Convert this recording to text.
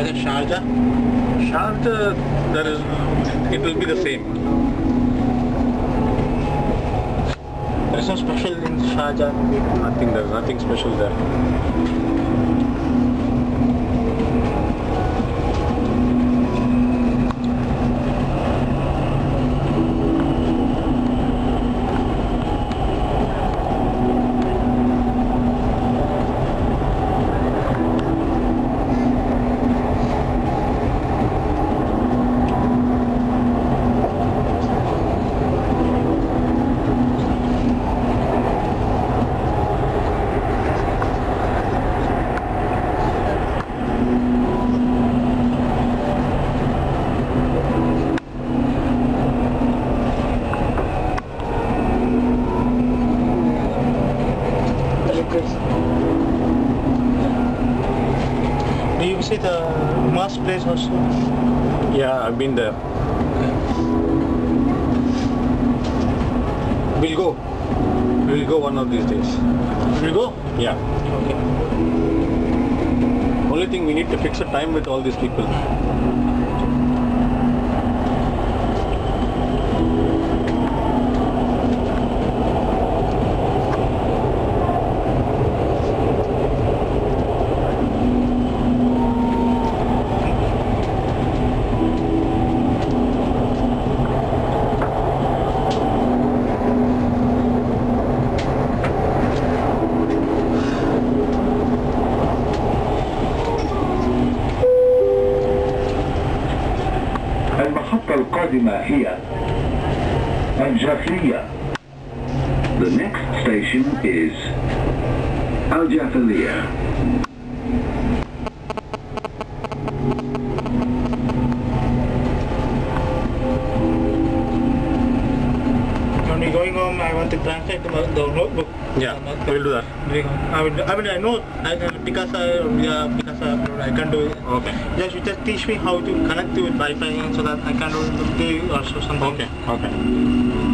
Was it Sharjah? Sharjah, it will be the same. There is no special in Sharjah. Nothing, there's nothing special there. Do you see the mass place also? Yeah, I've been there. We'll go. We'll go one of these days. Will go? Yeah. Okay. Only thing, we need to fix a time with all these people. المحطة القادمة هي الجافلية. The next station is الجافلية. When we going home, I want to translate the notebook. Yeah, we'll do that. I know Picasa, I can do it. Okay. Just teach me how to connect to Wi-Fi so that I can do it also something. Okay. Okay.